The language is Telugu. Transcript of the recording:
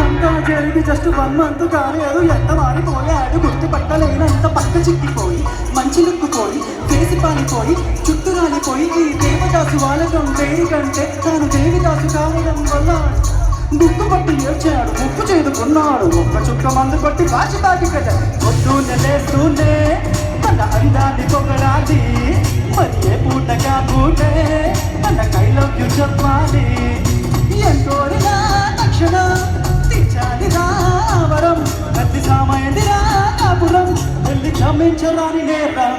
అంతా జరిగి జస్ట్ 1 month కాలేదు, ఎంత మారిపోయాడు గుర్తుపట్టలేనంత పక్క చిక్కిపోయి, మంచి లుక్కుపోయి, వేసి పాలిపోయి, చుట్టూ రాలిపోయి, ఈ దేవదాసు వాళ్ళకం దేనికంటే తాను దేవిదాసు కావడం వల్ల గుర్తుపట్టి ఏడ్చాడు, ముప్పు చేదుకున్నాడు. ఒక్క చుక్క మందు కొట్టి బాచి తాగి కట పొద్దున్నే లేస్తూనే తన అందాన్ని పొగడాలి, మరి ఏ పూటగా పూటే తన కైలవ్యు చెప్పాలి. ఎంతోరినా తక్షణ తీర్చాలి రావరం, ప్రతి సామైందిరా కాపురం, వెళ్ళి క్షమించరాని నేరం.